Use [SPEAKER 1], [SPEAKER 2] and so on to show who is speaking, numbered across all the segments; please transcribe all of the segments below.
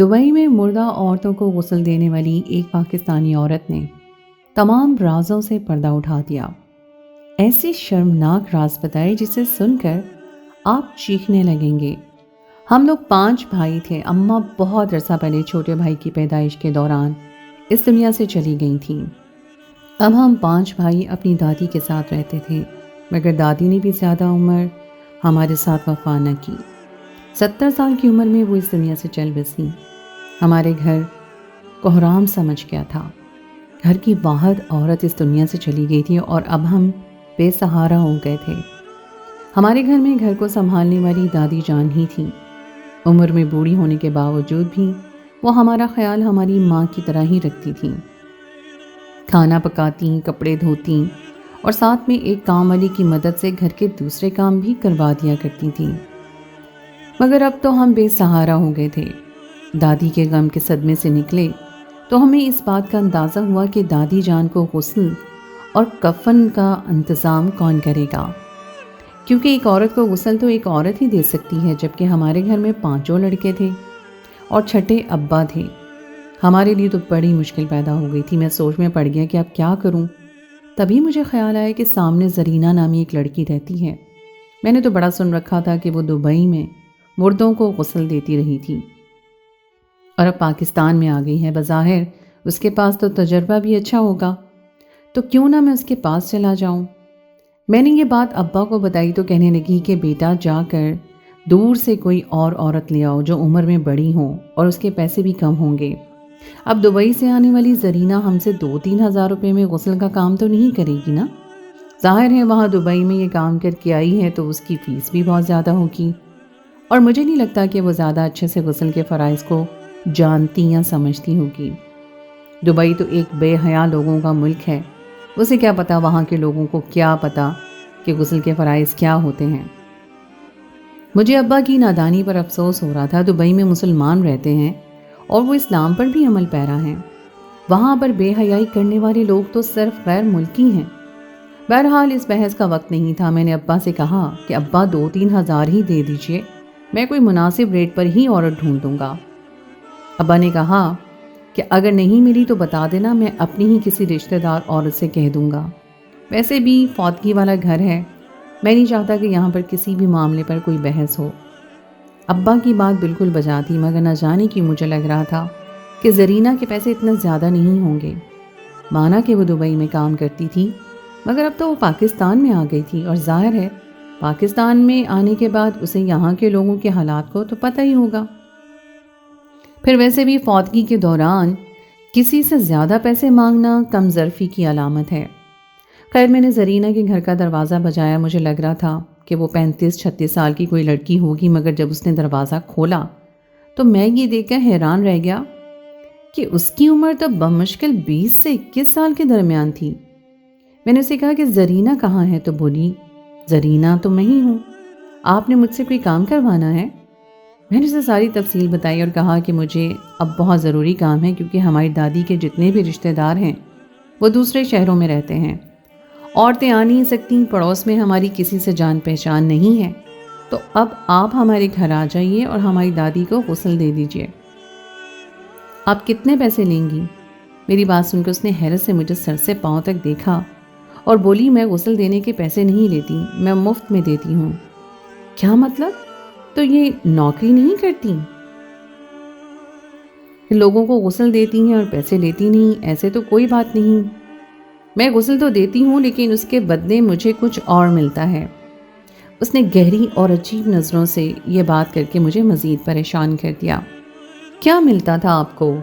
[SPEAKER 1] Dubai میں مردہ عورتوں کو غسل دینے والی ایک پاکستانی عورت نے تمام رازوں سے پردہ اٹھا دیا۔ ایسی شرمناک راز بتائے جسے سن کر آپ چیخنے لگیں گے۔ ہم لوگ 5 بھائی تھے۔ اماں بہت عرصہ پہلے چھوٹے بھائی کی پیدائش کے دوران اس دنیا سے چلی گئی تھیں۔ اب ہم 5 بھائی اپنی دادی کے ساتھ رہتے تھے، مگر دادی نے بھی زیادہ عمر ہمارے ساتھ وفا نہ کی۔ 70 سال کی عمر میں وہ اس دنیا سے چل بسی۔ ہمارے گھر کوحرام سمجھ گیا تھا۔ گھر کی واحد عورت اس دنیا سے چلی گئی تھی اور اب ہم بے سہارا ہو گئے تھے۔ ہمارے گھر میں گھر کو سنبھالنے والی دادی جان ہی تھی۔ عمر میں بوڑھی ہونے کے باوجود بھی وہ ہمارا خیال ہماری ماں کی طرح ہی رکھتی تھیں۔ کھانا پکاتی، کپڑے دھوتی اور ساتھ میں ایک کام والی کی مدد سے گھر کے دوسرے کام بھی کروا دیا کرتی تھیں۔ مگر اب تو ہم بے سہارا ہو گئے تھے۔ دادی کے غم کے صدمے سے نکلے تو ہمیں اس بات کا اندازہ ہوا کہ دادی جان کو غسل اور کفن کا انتظام کون کرے گا، کیونکہ ایک عورت کو غسل تو ایک عورت ہی دے سکتی ہے، جبکہ ہمارے گھر میں 5 لڑکے تھے اور چھٹے ابا تھے۔ ہمارے لیے تو بڑی مشکل پیدا ہو گئی تھی۔ میں سوچ میں پڑ گیا کہ اب کیا کروں۔ تبھی مجھے خیال آیا کہ سامنے زرینہ نامی ایک لڑکی رہتی ہے۔ میں نے تو بڑا سن رکھا تھا کہ وہ دبئی میں مردوں کو غسل دیتی رہی تھی اور اب پاکستان میں آ گئی ہے۔ بظاہر اس کے پاس تو تجربہ بھی اچھا ہوگا، تو کیوں نہ میں اس کے پاس چلا جاؤں۔ میں نے یہ بات ابا کو بتائی تو کہنے لگی کہ بیٹا جا کر دور سے کوئی اور عورت لے آؤ جو عمر میں بڑی ہوں اور اس کے پیسے بھی کم ہوں گے۔ اب دبئی سے آنے والی زرینہ ہم سے 2-3 ہزار روپے میں غسل کا کام تو نہیں کرے گی نا۔ ظاہر ہے وہاں دبئی میں یہ کام کر کے آئی ہے تو اس کی فیس بھی بہت زیادہ ہوگی، اور مجھے نہیں لگتا کہ وہ زیادہ اچھے سے غسل کے فرائض کو جانتی یا سمجھتی ہوگی۔ دبئی تو ایک بے حیا لوگوں کا ملک ہے، اسے کیا پتا وہاں کے لوگوں کو کیا پتا کہ غسل کے فرائض کیا ہوتے ہیں۔ مجھے ابا کی نادانی پر افسوس ہو رہا تھا۔ دبئی میں مسلمان رہتے ہیں اور وہ اسلام پر بھی عمل پیرا ہیں۔ وہاں پر بے حیائی کرنے والے لوگ تو صرف غیر ملکی ہیں۔ بہرحال اس بحث کا وقت نہیں تھا۔ میں نے ابا سے کہا کہ ابا 2-3 ہزار ہی دے دیجئے، میں کوئی مناسب ریٹ پر ہی عورت ڈھونڈ دوں گا۔ ابا نے کہا کہ اگر نہیں ملی تو بتا دینا، میں اپنی ہی کسی رشتہ دار عورت سے کہہ دوں گا۔ ویسے بھی فوتگی والا گھر ہے، میں نہیں چاہتا کہ یہاں پر کسی بھی معاملے پر کوئی بحث ہو۔ ابا کی بات بالکل بجا تھی، مگر نہ جانے کی مجھے لگ رہا تھا کہ زرینہ کے پیسے اتنے زیادہ نہیں ہوں گے۔ مانا کہ وہ دبئی میں کام کرتی تھی، مگر اب تو وہ پاکستان میں آ گئی تھی اور ظاہر ہے پاکستان میں آنے کے بعد اسے یہاں کے لوگوں کے حالات کو تو پتہ ہی ہوگا۔ پھر ویسے بھی فوتگی کے دوران کسی سے زیادہ پیسے مانگنا کم ظرفی کی علامت ہے۔ خیر میں نے زرینہ کے گھر کا دروازہ بجایا۔ مجھے لگ رہا تھا کہ وہ 35-36 سال کی کوئی لڑکی ہوگی، مگر جب اس نے دروازہ کھولا تو میں یہ دیکھ کر حیران رہ گیا کہ اس کی عمر تو بمشکل 20 سے 21 سال کے درمیان تھی۔ میں نے اسے کہا کہ زرینہ کہاں ہے؟ تو بولی زرینہ تو میں ہی ہوں، آپ نے مجھ سے کوئی کام کروانا ہے؟ میں نے اسے ساری تفصیل بتائی اور کہا کہ مجھے اب بہت ضروری کام ہے، کیونکہ ہماری دادی کے جتنے بھی رشتہ دار ہیں وہ دوسرے شہروں میں رہتے ہیں، عورتیں آ نہیں سکتی، پڑوس میں ہماری کسی سے جان پہچان نہیں ہے، تو اب آپ ہمارے گھر آ جائیے اور ہماری دادی کو غسل دے دیجئے۔ آپ کتنے پیسے لیں گی؟ میری بات سن کر اس نے حیرت سے مجھے سر سے پاؤں تک دیکھا اور بولی میں غسل دینے کے پیسے نہیں لیتی، میں مفت میں دیتی ہوں۔ کیا مطلب؟ تو یہ نوکری نہیں کرتی؟ لوگوں کو غسل دیتی ہیں اور پیسے لیتی نہیں؟ ایسے تو کوئی بات نہیں۔ میں غسل تو دیتی ہوں لیکن اس کے بدلے مجھے کچھ اور ملتا ہے۔ اس نے گہری اور عجیب نظروں سے یہ بات کر کے مجھے مزید پریشان کر دیا۔ کیا ملتا تھا آپ کو؟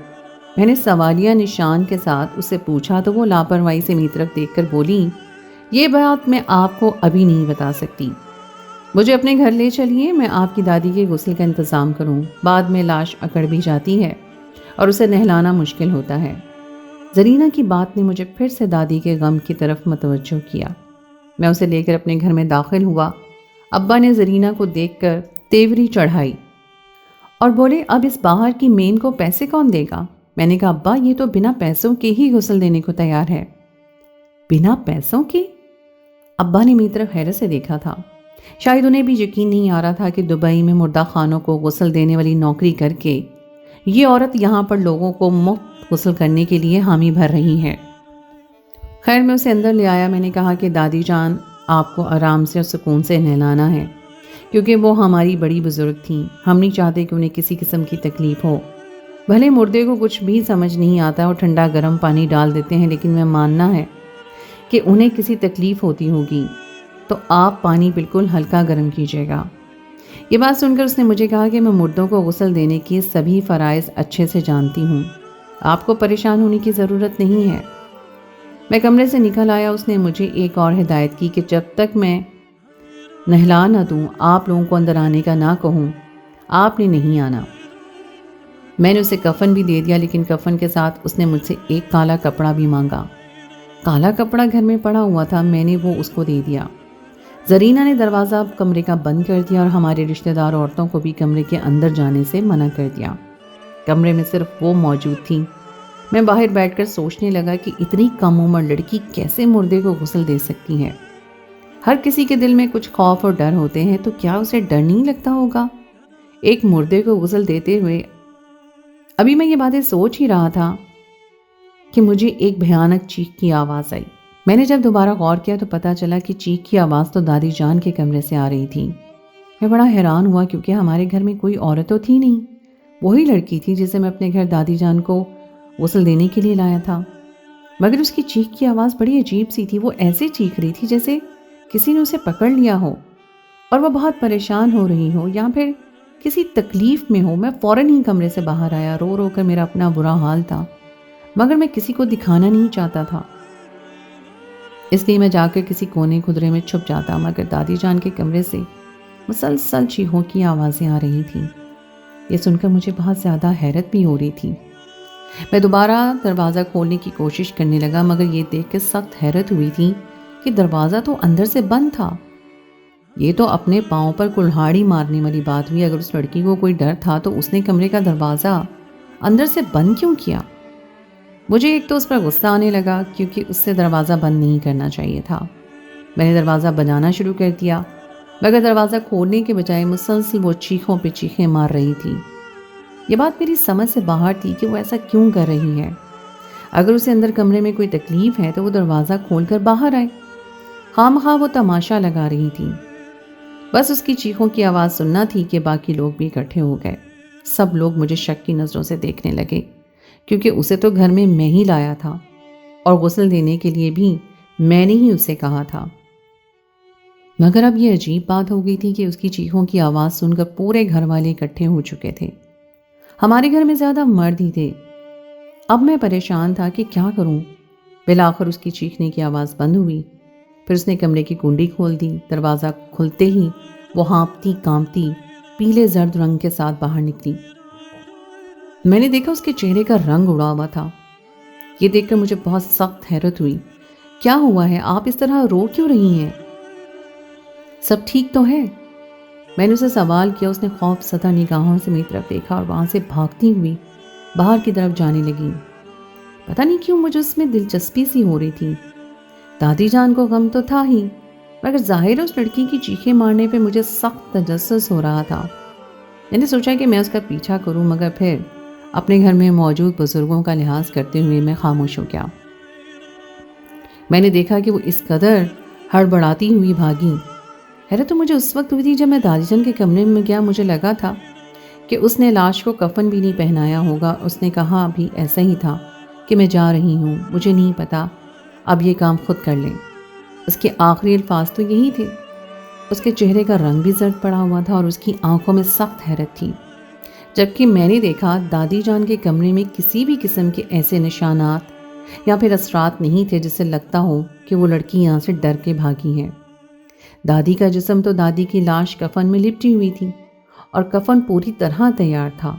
[SPEAKER 1] میں نے سوالیہ نشان کے ساتھ اسے پوچھا تو وہ لاپرواہی سے میری طرف دیکھ کر بولی یہ بات میں آپ کو ابھی نہیں بتا سکتی، مجھے اپنے گھر لے چلیے، میں آپ کی دادی کے غسل کا انتظام کروں، بعد میں لاش اکڑ بھی جاتی ہے اور اسے نہلانا مشکل ہوتا ہے۔ زرینہ کی بات نے مجھے پھر سے دادی کے غم کی طرف متوجہ کیا۔ میں اسے لے کر اپنے گھر میں داخل ہوا۔ ابا نے زرینہ کو دیکھ کر تیوری چڑھائی اور بولے اب اس باہر کی مین کو پیسے کون دے گا؟ میں نے کہا ابا یہ تو بنا پیسوں کے ہی غسل دینے کو تیار ہے۔ بنا پیسوں کے؟ ابا نے میری طرف حیرت سے دیکھا تھا۔ شاید انہیں بھی یقین نہیں آ رہا تھا کہ دبئی میں مردہ خانوں کو غسل دینے والی نوکری کر کے یہ عورت یہاں پر لوگوں کو مفت غسل کرنے کے لیے حامی بھر رہی ہے۔ خیر میں اسے اندر لے آیا۔ میں نے کہا کہ دادی جان، آپ کو آرام سے اور سکون سے نہلانا ہے، کیونکہ وہ ہماری بڑی بزرگ تھیں، ہم نہیں چاہتے کہ انہیں کسی قسم کی تکلیف ہو۔ بھلے مردے کو کچھ بھی سمجھ نہیں آتا اور ٹھنڈا گرم پانی ڈال دیتے ہیں، لیکن میں ماننا ہے کہ انہیں کسی تکلیف ہوتی ہوگی، تو آپ پانی بالکل ہلکا گرم کیجیے گا۔ یہ بات سن کر اس نے مجھے کہا کہ میں مردوں کو غسل دینے کی سبھی فرائض اچھے سے جانتی ہوں، آپ کو پریشان ہونے کی ضرورت نہیں ہے۔ میں کمرے سے نکل آیا۔ اس نے مجھے ایک اور ہدایت کی کہ جب تک میں نہلا نہ دوں، آپ لوگوں کو اندر آنے کا نہ کہوں، آپ نے نہیں آنا۔ میں نے اسے کفن بھی دے دیا، لیکن کفن کے ساتھ اس نے مجھ سے ایک کالا کپڑا بھی مانگا۔ کالا کپڑا گھر میں پڑا ہوا تھا، میں نے وہ اس کو دے دیا۔ زرینہ نے دروازہ کمرے کا بند کر دیا اور ہمارے رشتہ دار عورتوں کو بھی کمرے کے اندر جانے سے منع کر دیا۔ کمرے میں صرف وہ موجود تھیں۔ میں باہر بیٹھ کر سوچنے لگا کہ اتنی کم عمر لڑکی کیسے مردے کو غسل دے سکتی ہے۔ ہر کسی کے دل میں کچھ خوف اور ڈر ہوتے ہیں، تو کیا اسے ڈر نہیں لگتا ہوگا ایک مردے کو غسل دیتے ہوئے؟ ابھی میں یہ باتیں سوچ ہی رہا تھا کہ مجھے ایک بھیانک چیخ کی آواز آئی۔ میں نے جب دوبارہ غور کیا تو پتا چلا کہ چیخ کی آواز تو دادی جان کے کمرے سے آ رہی تھی۔ میں بڑا حیران ہوا، کیونکہ ہمارے گھر میں کوئی عورت تو تھی نہیں، وہی لڑکی تھی جسے میں اپنے گھر دادی جان کو غسل دینے کے لیے لایا تھا۔ مگر اس کی چیخ کی آواز بڑی عجیب سی تھی۔ وہ ایسے چیخ رہی تھی جیسے کسی نے اسے پکڑ لیا ہو اور وہ بہت پریشان ہو رہی ہو یا پھر کسی تکلیف میں ہو۔ میں فوراً ہی کمرے سے باہر آیا، رو رو کر میرا اپنا برا حال تھا، مگر میں کسی کو دکھانا نہیں چاہتا تھا، اس لیے میں جا کر کسی کونے خدرے میں چھپ جاتا۔ مگر دادی جان کے کمرے سے مسلسل چیخوں کی آوازیں آ رہی تھیں۔ یہ سن کر مجھے بہت زیادہ حیرت بھی ہو رہی تھی۔ میں دوبارہ دروازہ کھولنے کی کوشش کرنے لگا، مگر یہ دیکھ کر سخت حیرت ہوئی تھی کہ دروازہ تو اندر سے بند تھا۔ یہ تو اپنے پاؤں پر کلہاڑی مارنے والی بات ہوئی۔ اگر اس لڑکی کو کوئی ڈر تھا تو اس نے کمرے کا دروازہ اندر سے بند کیوں کیا؟ مجھے ایک تو اس پر غصہ آنے لگا، کیونکہ اس سے دروازہ بند نہیں کرنا چاہیے تھا۔ میں نے دروازہ بجانا شروع کر دیا، مگر دروازہ کھولنے کے بجائے مسلسل وہ چیخوں پہ چیخیں مار رہی تھی۔ یہ بات میری سمجھ سے باہر تھی کہ وہ ایسا کیوں کر رہی ہے۔ اگر اسے اندر کمرے میں کوئی تکلیف ہے تو وہ دروازہ کھول کر باہر آئے، خواہ وہ تماشا لگا رہی تھی۔ بس اس کی چیخوں کی آواز سننا تھی کہ باقی لوگ بھی اکٹھے ہو گئے۔ سب لوگ مجھے شک کی نظروں سے دیکھنے لگے، کیونکہ اسے تو گھر میں ہی لایا تھا اور غسل دینے کے لیے بھی میں نے ہی اسے کہا تھا۔ مگر اب یہ عجیب بات ہو گئی تھی کہ اس کی چیخوں کی آواز سن کر پورے گھر والے اکٹھے ہو چکے تھے۔ ہمارے گھر میں زیادہ مرد ہی تھے۔ اب میں پریشان تھا کہ کیا کروں۔ بالآخر اس کی چیخنے کی آواز بند ہوئی۔ پھر اس نے کمرے کی کنڈی کھول دی۔ دروازہ کھلتے ہی وہ ہانپتی کانپتی پیلے زرد رنگ کے ساتھ باہر نکلی۔ میں نے دیکھا اس کے چہرے کا رنگ اڑا ہوا تھا۔ یہ دیکھ کر مجھے بہت سخت حیرت ہوئی۔ کیا ہوا ہے؟ آپ اس طرح رو کیوں رہی ہیں؟ سب ٹھیک تو ہے؟ میں نے اسے سوال کیا۔ اس نے خوف زدہ نگاہوں سے میری طرف دیکھا اور وہاں سے بھاگتی ہوئی باہر کی طرف جانے لگی۔ پتہ نہیں کیوں مجھے اس میں دلچسپی سی ہو رہی تھی۔ دادی جان کو غم تو تھا ہی، مگر ظاہر اس لڑکی کی چیخیں مارنے پہ مجھے سخت تجسس ہو رہا تھا۔ میں نے سوچا کہ میں اس کا پیچھا کروں، مگر پھر اپنے گھر میں موجود بزرگوں کا لحاظ کرتے ہوئے میں خاموش ہو گیا۔ میں نے دیکھا کہ وہ اس قدر ہڑبڑاتی ہوئی بھاگی۔ حیرت تو مجھے اس وقت ہوئی تھی جب میں دادی جان کے کمرے میں گیا۔ مجھے لگا تھا کہ اس نے لاش کو کفن بھی نہیں پہنایا ہوگا۔ اس نے کہا بھی ایسا ہی تھا کہ میں جا رہی ہوں، مجھے نہیں پتا، اب یہ کام خود کر لیں۔ اس کے آخری الفاظ تو یہی تھے۔ اس کے چہرے کا رنگ بھی زرد پڑا ہوا تھا اور اس کی آنکھوں میں سخت حیرت تھی، جبکہ میں نے دیکھا دادی جان کے کمرے میں کسی بھی قسم کے ایسے نشانات یا پھر اثرات نہیں تھے جس سے لگتا ہو کہ وہ لڑکی یہاں سے ڈر کے بھاگی ہے۔ دادی کا جسم تو دادی کی لاش کفن میں لپٹی ہوئی تھی اور کفن پوری طرح تیار تھا،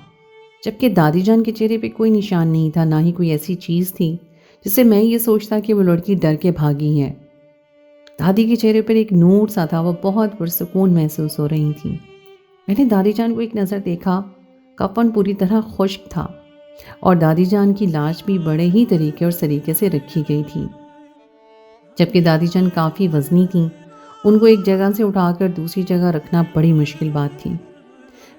[SPEAKER 1] جبکہ دادی جان کے چہرے پہ کوئی نشان نہیں تھا، نہ ہی کوئی ایسی چیز تھی جس سے میں یہ سوچتا کہ وہ لڑکی ڈر کے بھاگی ہے۔ دادی کے چہرے پر ایک نور سا تھا، وہ بہت پرسکون محسوس ہو رہی تھی۔ میں نے دادی جان کو ایک نظر دیکھا، کفن پوری طرح خشک تھا اور دادی جان کی لاش بھی بڑے ہی طریقے اور سلیقے سے رکھی گئی تھی، جبکہ دادی جان کافی وزنی تھیں۔ ان کو ایک جگہ سے اٹھا کر دوسری جگہ رکھنا بڑی مشکل بات تھی۔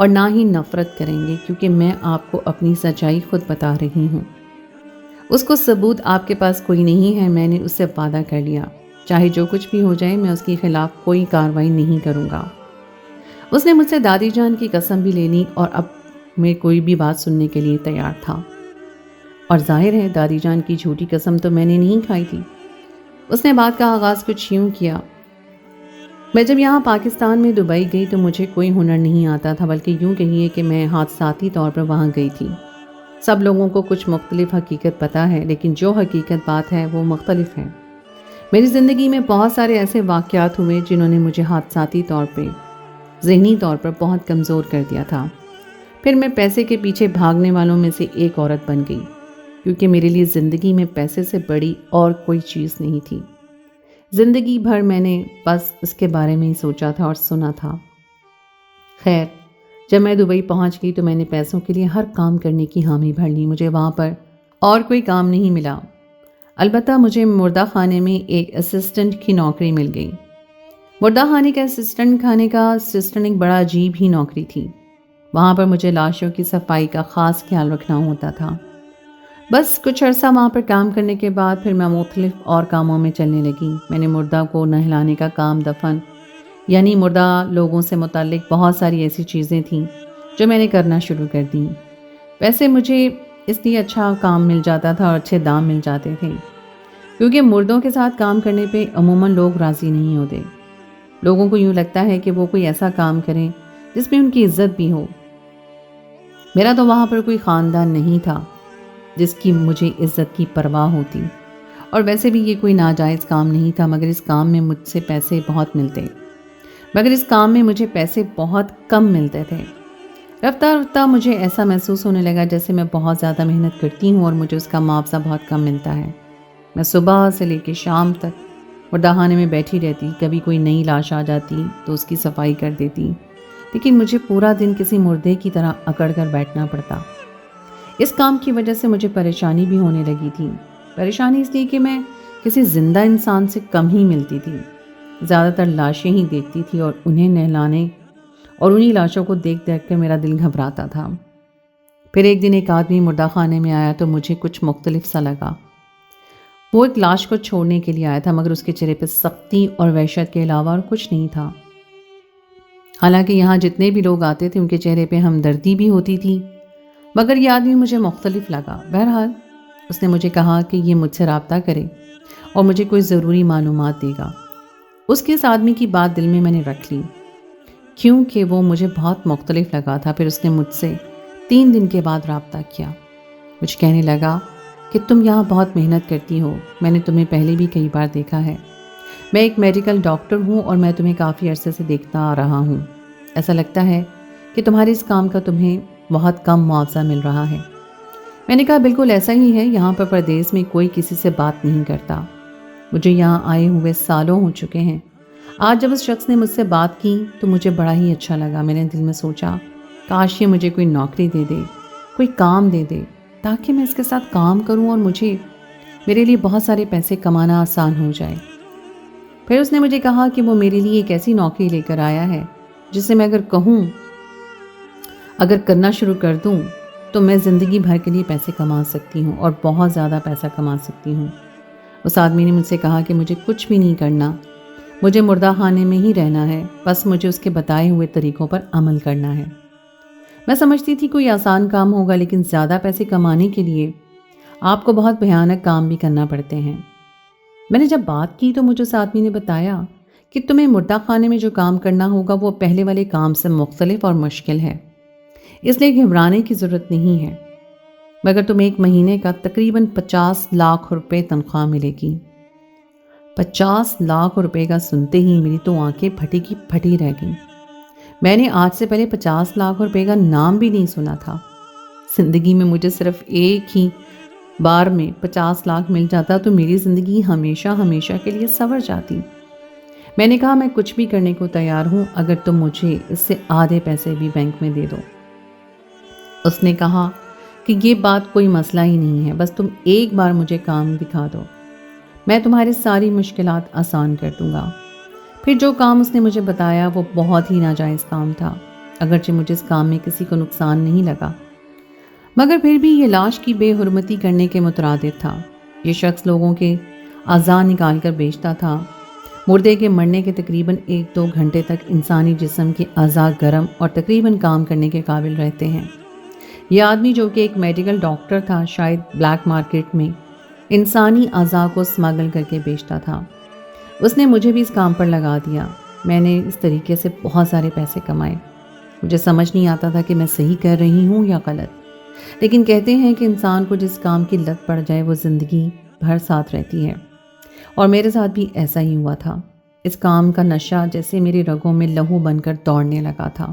[SPEAKER 1] اور نہ ہی نفرت کریں گے، کیونکہ میں آپ کو اپنی سچائی خود بتا رہی ہوں۔ اس کو ثبوت آپ کے پاس کوئی نہیں ہے، میں نے اس سے وعدہ کر لیا، چاہے جو کچھ بھی ہو جائے میں اس کے خلاف کوئی کارروائی نہیں کروں گا۔ اس نے مجھ سے دادی جان کی قسم بھی لے لی اور اب میں کوئی بھی بات سننے کے لیے تیار تھا۔ اور ظاہر ہے دادی جان کی جھوٹی قسم تو میں نے نہیں کھائی تھی۔ اس نے بات کا آغاز کچھ یوں کیا: میں جب یہاں پاکستان میں دبئی گئی تو مجھے کوئی ہنر نہیں آتا تھا، بلکہ یوں کہیے کہ میں حادثاتی طور پر وہاں گئی تھی۔ سب لوگوں کو کچھ مختلف حقیقت پتہ ہے، لیکن جو حقیقت بات ہے وہ مختلف ہے۔ میری زندگی میں بہت سارے ایسے واقعات ہوئے جنہوں نے مجھے حادثاتی طور پہ، ذہنی طور پر بہت کمزور کر دیا تھا۔ پھر میں پیسے کے پیچھے بھاگنے والوں میں سے ایک عورت بن گئی، کیونکہ میرے لیے زندگی میں پیسے سے بڑی اور کوئی چیز نہیں تھی۔ زندگی بھر میں نے بس اس کے بارے میں ہی سوچا تھا اور سنا تھا۔ خیر، جب میں دبئی پہنچ گئی تو میں نے پیسوں کے لیے ہر کام کرنے کی حامی بھر لی۔ مجھے وہاں پر اور کوئی کام نہیں ملا، البتہ مجھے مردہ خانے میں ایک اسسٹنٹ کی نوکری مل گئی۔ مردہ خانے کا اسسٹنٹ ایک بڑا عجیب ہی نوکری تھی۔ وہاں پر مجھے لاشوں کی صفائی کا خاص خیال رکھنا ہوتا تھا۔ بس کچھ عرصہ وہاں پر کام کرنے کے بعد پھر میں مختلف اور کاموں میں چلنے لگی۔ میں نے مردہ کو نہلانے کا کام، دفن یعنی مردہ لوگوں سے متعلق بہت ساری ایسی چیزیں تھیں جو میں نے کرنا شروع کر دیں۔ ویسے مجھے اس لیے اچھا کام مل جاتا تھا اور اچھے دام مل جاتے تھے، کیونکہ مردوں کے ساتھ کام کرنے پہ عموماً لوگ راضی نہیں ہوتے۔ لوگوں کو یوں لگتا ہے کہ وہ کوئی ایسا کام کریں جس میں ان کی عزت بھی ہو۔ میرا تو وہاں پر کوئی خاندان نہیں تھا جس کی مجھے عزت کی پرواہ ہوتی، اور ویسے بھی یہ کوئی ناجائز کام نہیں تھا، مگر اس کام میں مجھے پیسے بہت کم ملتے تھے۔ رفتہ رفتہ مجھے ایسا محسوس ہونے لگا جیسے میں بہت زیادہ محنت کرتی ہوں اور مجھے اس کا معاوضہ بہت کم ملتا ہے۔ میں صبح سے لے کے شام تک مردہ خانے میں بیٹھی رہتی، کبھی کوئی نئی لاش آ جاتی تو اس کی صفائی کر دیتی، لیکن مجھے پورا دن کسی مردے کی طرح اکڑ کر بیٹھنا پڑتا۔ اس کام کی وجہ سے مجھے پریشانی بھی ہونے لگی تھی۔ پریشانی اس لیے کہ میں کسی زندہ انسان سے کم ہی ملتی تھی، زیادہ تر لاشیں ہی دیکھتی تھی اور انہیں نہلانے اور انہی لاشوں کو دیکھ دیکھ کر میرا دل گھبراتا تھا۔ پھر ایک دن ایک آدمی مردہ خانے میں آیا تو مجھے کچھ مختلف سا لگا۔ وہ ایک لاش کو چھوڑنے کے لیے آیا تھا، مگر اس کے چہرے پہ سختی اور وحشت کے علاوہ اور کچھ نہیں تھا۔ حالانکہ یہاں جتنے بھی لوگ آتے تھے ان کے چہرے پہ ہمدردی بھی ہوتی تھی، مگر یہ آدمی مجھے مختلف لگا۔ بہرحال اس نے مجھے کہا کہ یہ مجھ سے رابطہ کرے اور مجھے کوئی ضروری معلومات دے گا۔ اس کے اس آدمی کی بات دل میں نے رکھ لی، کیونکہ وہ مجھے بہت مختلف لگا تھا۔ پھر اس نے مجھ سے 3 دن کے بعد رابطہ کیا۔ مجھے کہنے لگا کہ تم یہاں بہت محنت کرتی ہو، میں نے تمہیں پہلے بھی کئی بار دیکھا ہے۔ میں ایک میڈیکل ڈاکٹر ہوں اور میں تمہیں کافی عرصے سے دیکھتا آ رہا ہوں۔ ایسا لگتا ہے کہ تمہارے اس کام کا تمہیں بہت کم معاوضہ مل رہا ہے۔ میں نے کہا بالکل ایسا ہی ہے، یہاں پر پردیس میں کوئی کسی سے بات نہیں کرتا۔ مجھے یہاں آئے ہوئے سالوں ہو چکے ہیں۔ آج جب اس شخص نے مجھ سے بات کی تو مجھے بڑا ہی اچھا لگا۔ میں نے دل میں سوچا کاش یہ مجھے کوئی نوکری دے دے، کوئی کام دے دے، تاکہ میں اس کے ساتھ کام کروں اور میرے لیے بہت سارے پیسے کمانا آسان ہو جائے۔ پھر اس نے مجھے کہا کہ وہ میرے لیے ایک ایسی نوکری لے کر آیا ہے جسے میں اگر کرنا شروع کر دوں تو میں زندگی بھر کے لیے پیسے کما سکتی ہوں اور بہت زیادہ پیسہ کما سکتی ہوں۔ اس آدمی نے مجھ سے کہا کہ مجھے کچھ بھی نہیں کرنا، مجھے مردہ خانے میں ہی رہنا ہے، بس مجھے اس کے بتائے ہوئے طریقوں پر عمل کرنا ہے۔ میں سمجھتی تھی کوئی آسان کام ہوگا، لیکن زیادہ پیسے کمانے کے لیے آپ کو بہت بھیانک کام بھی کرنا پڑتے ہیں۔ میں نے جب بات کی تو مجھے اس آدمی نے بتایا کہ تمہیں مردہ خانے میں جو کام کرنا ہوگا وہ پہلے والے کام سے مختلف اور مشکل ہے، اس لیے گھبرانے کی ضرورت نہیں ہے، مگر تمہیں 1 مہینے کا تقریباً 50 لاکھ روپے تنخواہ ملے گی۔ 50 لاکھ روپے کا سنتے ہی میری تو آنکھیں پھٹی کی پھٹی رہ گئیں۔ میں نے آج سے پہلے 50 لاکھ روپے کا نام بھی نہیں سنا تھا۔ زندگی میں مجھے صرف ایک ہی بار میں 50 لاکھ مل جاتا تو میری زندگی ہمیشہ ہمیشہ کے لیے سنور جاتی۔ میں نے کہا میں کچھ بھی کرنے کو تیار ہوں اگر تم مجھے اس سے آدھے پیسے بھی بینک میں دے دو۔ اس نے کہا کہ یہ بات کوئی مسئلہ ہی نہیں ہے، بس تم ایک بار مجھے کام دکھا دو، میں تمہاری ساری مشکلات آسان کر دوں گا۔ پھر جو کام اس نے مجھے بتایا وہ بہت ہی ناجائز کام تھا۔ اگرچہ مجھے اس کام میں کسی کو نقصان نہیں لگا، مگر پھر بھی یہ لاش کی بے حرمتی کرنے کے مترادف تھا۔ یہ شخص لوگوں کے اعضاء نکال کر بیچتا تھا۔ مردے کے مرنے کے تقریباً 1-2 گھنٹے تک انسانی جسم کے اعضاء گرم اور تقریباً کام کرنے کے قابل رہتے ہیں۔ یہ آدمی جو کہ ایک میڈیکل ڈاکٹر تھا، شاید بلیک مارکیٹ میں انسانی اعضاء کو اسمگل کر کے بیچتا تھا۔ اس نے مجھے بھی اس کام پر لگا دیا۔ میں نے اس طریقے سے بہت سارے پیسے کمائے۔ مجھے سمجھ نہیں آتا تھا کہ میں صحیح کر رہی ہوں یا غلط، لیکن کہتے ہیں کہ انسان کو جس کام کی لت پڑ جائے وہ زندگی بھر ساتھ رہتی ہے، اور میرے ساتھ بھی ایسا ہی ہوا تھا۔ اس کام کا نشہ جیسے میری رگوں میں لہو بن کر دوڑنے لگا تھا۔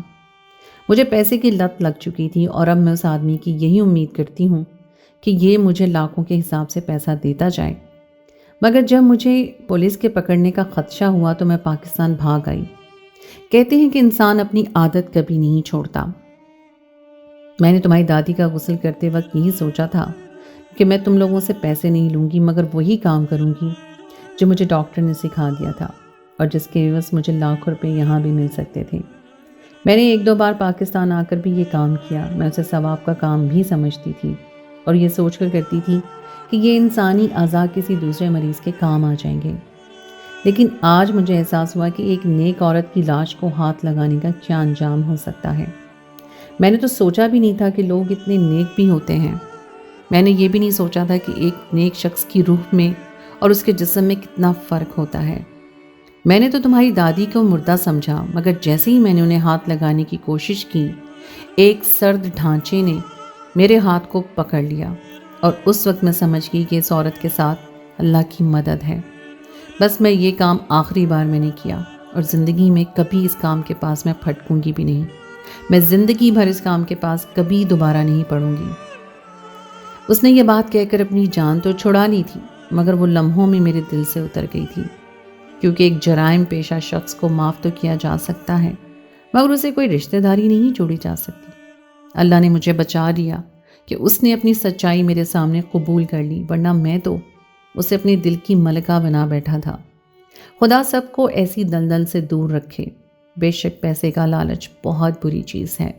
[SPEAKER 1] مجھے پیسے کی لت لگ چکی تھی، اور اب میں اس آدمی کی یہی امید کرتی ہوں کہ یہ مجھے لاکھوں کے حساب سے پیسہ دیتا جائے۔ مگر جب مجھے پولیس کے پکڑنے کا خدشہ ہوا تو میں پاکستان بھاگ آئی۔ کہتے ہیں کہ انسان اپنی عادت کبھی نہیں چھوڑتا۔ میں نے تمہاری دادی کا غسل کرتے وقت یہی سوچا تھا کہ میں تم لوگوں سے پیسے نہیں لوں گی، مگر وہی کام کروں گی جو مجھے ڈاکٹر نے سکھا دیا تھا، اور جس کے عوض مجھے لاکھوں روپے یہاں بھی مل سکتے تھے۔ میں نے 1-2 بار پاکستان آ کر بھی یہ کام کیا۔ میں اسے ثواب کا کام بھی سمجھتی تھی، اور یہ سوچ کر کرتی تھی کہ یہ انسانی اعضاء کسی دوسرے مریض کے کام آ جائیں گے۔ لیکن آج مجھے احساس ہوا کہ ایک نیک عورت کی لاش کو ہاتھ لگانے کا کیا انجام ہو سکتا ہے۔ میں نے تو سوچا بھی نہیں تھا کہ لوگ اتنے نیک بھی ہوتے ہیں۔ میں نے یہ بھی نہیں سوچا تھا کہ ایک نیک شخص کی روح میں اور اس کے جسم میں کتنا فرق ہوتا ہے۔ میں نے تو تمہاری دادی کو مردہ سمجھا، مگر جیسے ہی میں نے انہیں ہاتھ لگانے کی کوشش کی، ایک سرد ڈھانچے نے میرے ہاتھ کو پکڑ لیا، اور اس وقت میں سمجھ گئی کہ اس عورت کے ساتھ اللہ کی مدد ہے۔ بس میں یہ کام آخری بار میں نے کیا، اور زندگی میں کبھی اس کام کے پاس میں پھٹکوں گی بھی نہیں۔ میں زندگی بھر اس کام کے پاس کبھی دوبارہ نہیں پڑوں گی۔ اس نے یہ بات کہہ کر اپنی جان تو چھڑا لی تھی، مگر وہ لمحوں میں میرے دل سے اتر گئی تھی، کیونکہ ایک جرائم پیشہ شخص کو معاف تو کیا جا سکتا ہے، مگر اسے کوئی رشتہ داری نہیں جوڑی جا سکتی۔ اللہ نے مجھے بچا لیا کہ اس نے اپنی سچائی میرے سامنے قبول کر لی، ورنہ میں تو اسے اپنے دل کی ملکہ بنا بیٹھا تھا۔ خدا سب کو ایسی دلدل سے دور رکھے۔ بے شک پیسے کا لالچ بہت بری چیز ہے۔